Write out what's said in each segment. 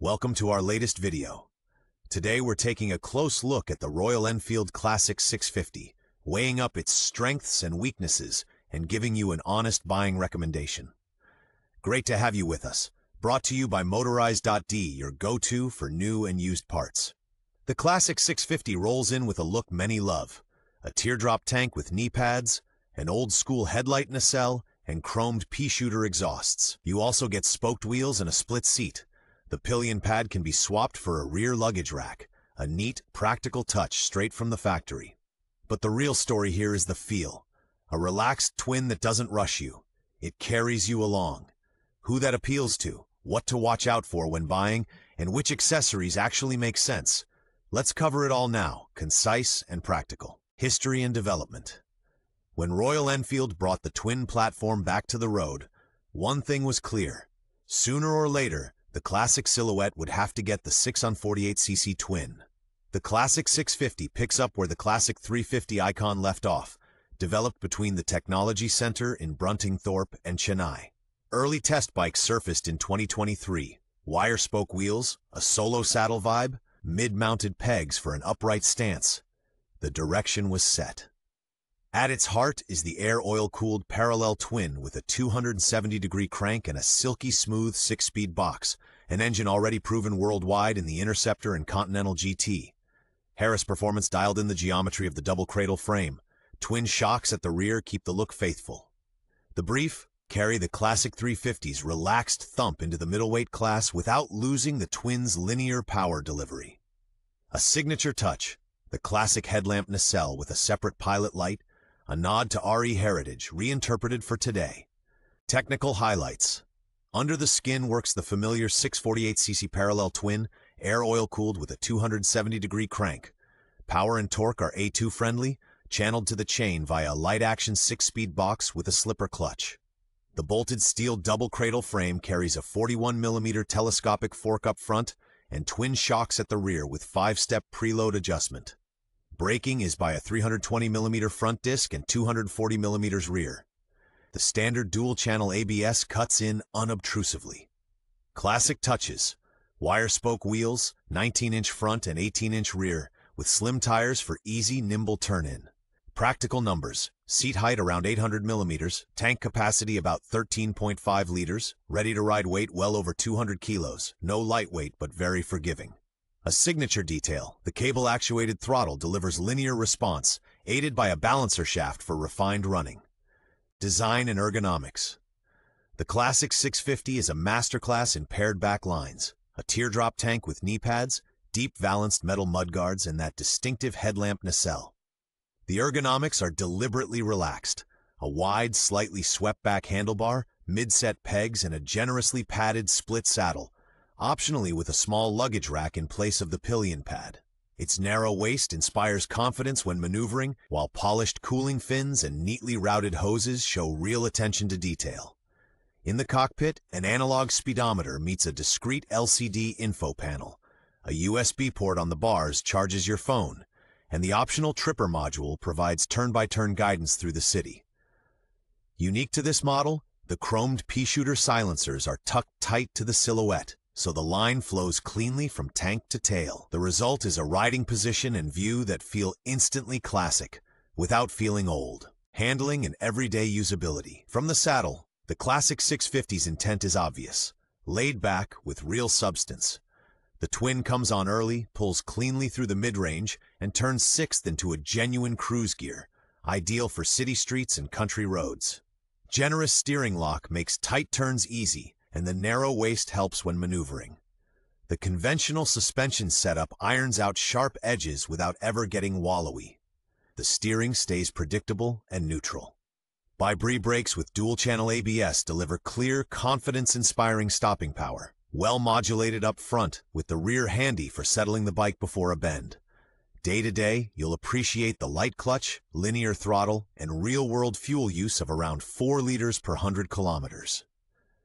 Welcome to our latest video. Today we're taking a close look at the Royal Enfield Classic 650, weighing up its strengths and weaknesses and giving you an honest buying recommendation. Great to have you with us. Brought to you by Motorize.d, your go-to for new and used parts. The Classic 650 rolls in with a look many love. A teardrop tank with knee pads, an old-school headlight nacelle, and chromed pea-shooter exhausts. You also get spoked wheels and a split seat. The pillion pad can be swapped for a rear luggage rack, a neat, practical touch straight from the factory. But the real story here is the feel. A relaxed twin that doesn't rush you. It carries you along. Who that appeals to, what to watch out for when buying, and which accessories actually make sense. Let's cover it all now, concise and practical. History and development. When Royal Enfield brought the twin platform back to the road, one thing was clear. Sooner or later, the Classic silhouette would have to get the 648cc twin. The Classic 650 picks up where the Classic 350 icon left off, developed between the Technology Center in Bruntingthorpe and Chennai. Early test bikes surfaced in 2023. Wire spoke wheels, a solo saddle vibe, mid-mounted pegs for an upright stance. The direction was set. At its heart is the air oil-cooled parallel twin with a 270-degree crank and a silky smooth 6-speed box, an engine already proven worldwide in the Interceptor and Continental GT. Harris Performance dialed in the geometry of the double cradle frame. Twin shocks at the rear keep the look faithful. The brief carry the Classic 350's relaxed thump into the middleweight class without losing the twin's linear power delivery. A signature touch, the Classic headlamp nacelle with a separate pilot light, a nod to RE heritage, reinterpreted for today. Technical highlights. Under the skin works the familiar 648cc parallel twin, air oil-cooled with a 270-degree crank. Power and torque are A2 friendly, channeled to the chain via a light-action 6-speed box with a slipper clutch. The bolted steel double cradle frame carries a 41mm telescopic fork up front and twin shocks at the rear with 5-step preload adjustment. Braking is by a 320mm front disc and 240mm rear. The standard dual-channel ABS cuts in unobtrusively. Classic touches. Wire spoke wheels, 19-inch front and 18-inch rear, with slim tires for easy, nimble turn-in. Practical numbers. Seat height around 800mm, tank capacity about 13.5 liters, ready-to-ride weight well over 200 kilos, no lightweight but very forgiving. A signature detail, the cable-actuated throttle delivers linear response, aided by a balancer shaft for refined running. Design and ergonomics. The Classic 650 is a masterclass in paired back lines, a teardrop tank with knee pads, deep valanced metal mudguards, and that distinctive headlamp nacelle. The ergonomics are deliberately relaxed, a wide, slightly swept-back handlebar, mid-set pegs, and a generously padded split saddle, optionally with a small luggage rack in place of the pillion pad. Its narrow waist inspires confidence when maneuvering, while polished cooling fins and neatly routed hoses show real attention to detail. In the cockpit, an analog speedometer meets a discrete LCD info panel. A USB port on the bars charges your phone, and the optional tripper module provides turn-by-turn guidance through the city. Unique to this model, the chromed pea-shooter silencers are tucked tight to the silhouette, so the line flows cleanly from tank to tail. The result is a riding position and view that feel instantly classic, without feeling old. Handling and everyday usability. From the saddle, the Classic 650's intent is obvious. Laid back with real substance. The twin comes on early, pulls cleanly through the mid-range, and turns sixth into a genuine cruise gear, ideal for city streets and country roads. Generous steering lock makes tight turns easy, and the narrow waist helps when maneuvering. The conventional suspension setup irons out sharp edges without ever getting wallowy. The steering stays predictable and neutral. Bi-Bree brakes with dual-channel ABS deliver clear, confidence-inspiring stopping power, well-modulated up front, with the rear handy for settling the bike before a bend. Day-to-day, you'll appreciate the light clutch, linear throttle, and real-world fuel use of around 4 liters per 100 kilometers.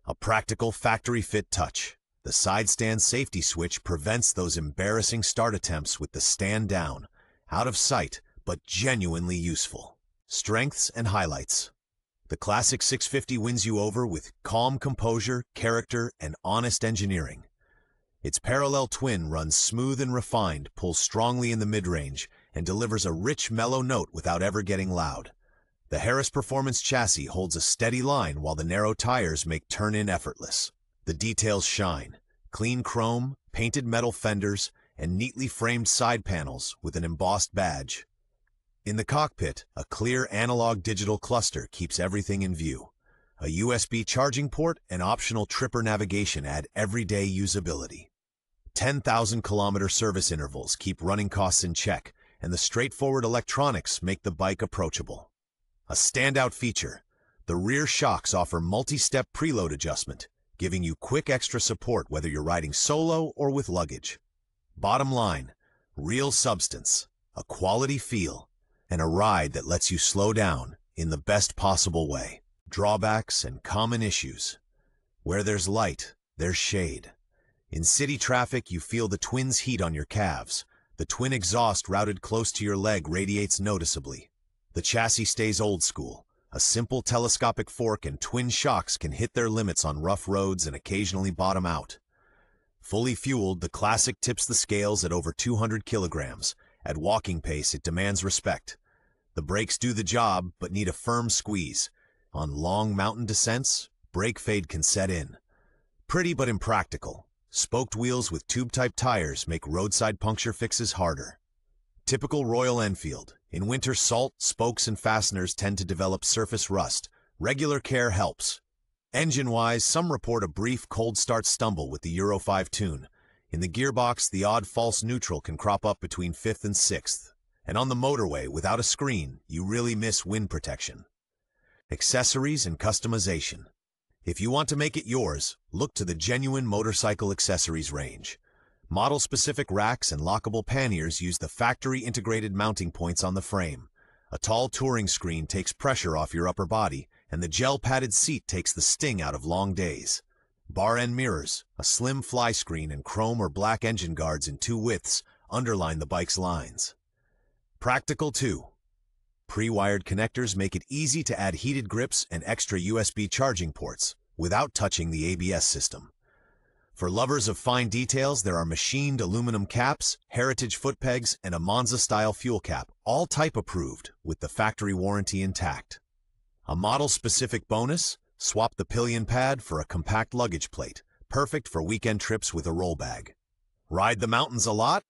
A practical factory-fit touch. The side stand safety switch prevents those embarrassing start attempts with the stand down, out of sight, but genuinely useful. Strengths and highlights. The Classic 650 wins you over with calm composure, character, and honest engineering. Its parallel twin runs smooth and refined, pulls strongly in the mid-range, and delivers a rich, mellow note without ever getting loud. The Harris Performance chassis holds a steady line while the narrow tires make turn-in effortless. The details shine: clean chrome, painted metal fenders, and neatly framed side panels with an embossed badge. In the cockpit, a clear analog-digital cluster keeps everything in view. A USB charging port and optional tripper navigation add everyday usability. 10,000-kilometer service intervals keep running costs in check, and the straightforward electronics make the bike approachable. A standout feature: the rear shocks offer multi-step preload adjustment, giving you quick extra support whether you're riding solo or with luggage. Bottom line: real substance, a quality feel, and a ride that lets you slow down in the best possible way. Drawbacks and common issues: where there's light, there's shade. In city traffic, you feel the twin's heat on your calves. The twin exhaust routed close to your leg radiates noticeably. The chassis stays old school. A simple telescopic fork and twin shocks can hit their limits on rough roads and occasionally bottom out. Fully fueled, the Classic tips the scales at over 200 kilograms. At walking pace, it demands respect. The brakes do the job, but need a firm squeeze. On long mountain descents, brake fade can set in. Pretty but impractical. Spoked wheels with tube-type tires make roadside puncture fixes harder. Typical Royal Enfield. In winter, salt, spokes, and fasteners tend to develop surface rust. Regular care helps. Engine-wise, some report a brief cold start stumble with the Euro 5 tune. In the gearbox, the odd false neutral can crop up between 5th and 6th. And on the motorway, without a screen, you really miss wind protection. Accessories and customization. If you want to make it yours, look to the genuine motorcycle accessories range. Model-specific racks and lockable panniers use the factory-integrated mounting points on the frame. A tall touring screen takes pressure off your upper body, and the gel-padded seat takes the sting out of long days. Bar-end mirrors, a slim fly screen, and chrome or black engine guards in 2 widths underline the bike's lines. Practical too. Pre-wired connectors make it easy to add heated grips and extra USB charging ports without touching the ABS system. For lovers of fine details, there are machined aluminum caps, heritage foot pegs, and a Monza-style fuel cap, all type approved with the factory warranty intact. A model-specific bonus: swap the pillion pad for a compact luggage plate, perfect for weekend trips with a roll bag. Ride the mountains a lot?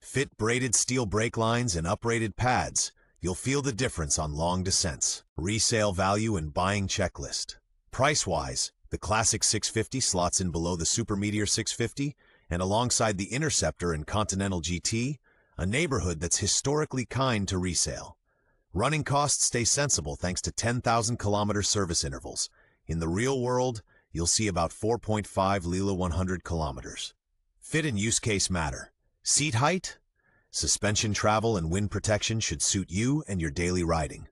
Fit braided steel brake lines and uprated pads. You'll feel the difference on long descents. Resale value and buying checklist. Price-wise, the Classic 650 slots in below the Super Meteor 650, and alongside the Interceptor and Continental GT, a neighborhood that's historically kind to resale. Running costs stay sensible thanks to 10,000-kilometer service intervals. In the real world, you'll see about 4.5 Lila 100 kilometers. Fit and use case matter. Seat height? Suspension travel and wind protection should suit you and your daily riding.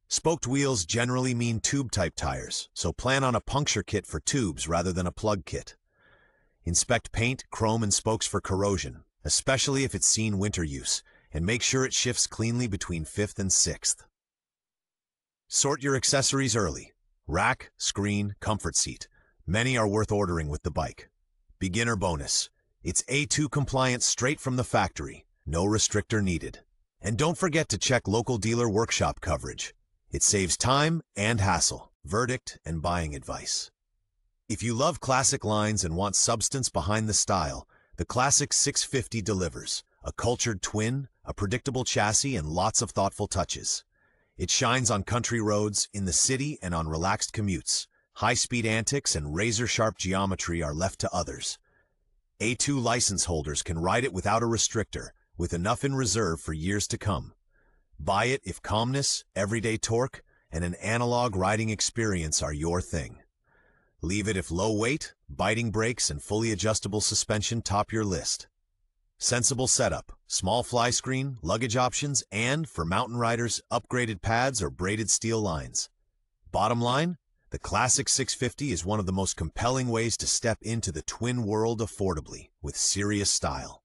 Spoked wheels generally mean tube-type tires, so plan on a puncture kit for tubes rather than a plug kit. Inspect paint, chrome, and spokes for corrosion, especially if it's seen winter use, and make sure it shifts cleanly between 5th and 6th. Sort your accessories early. Rack, screen, comfort seat. Many are worth ordering with the bike. Beginner bonus: it's A2 compliant straight from the factory. No restrictor needed. And don't forget to check local dealer workshop coverage. It saves time and hassle. Verdict and buying advice. If you love classic lines and want substance behind the style, the Classic 650 delivers. A cultured twin, a predictable chassis, and lots of thoughtful touches. It shines on country roads, in the city, and on relaxed commutes. High-speed antics and razor-sharp geometry are left to others. A2 license holders can ride it without a restrictor, with enough in reserve for years to come. Buy it if calmness, everyday torque, and an analog riding experience are your thing. Leave it if low weight, biting brakes, and fully adjustable suspension top your list. Sensible setup, small fly screen, luggage options, and, for mountain riders, upgraded pads or braided steel lines. Bottom line, the Classic 650 is one of the most compelling ways to step into the twin world affordably, with serious style.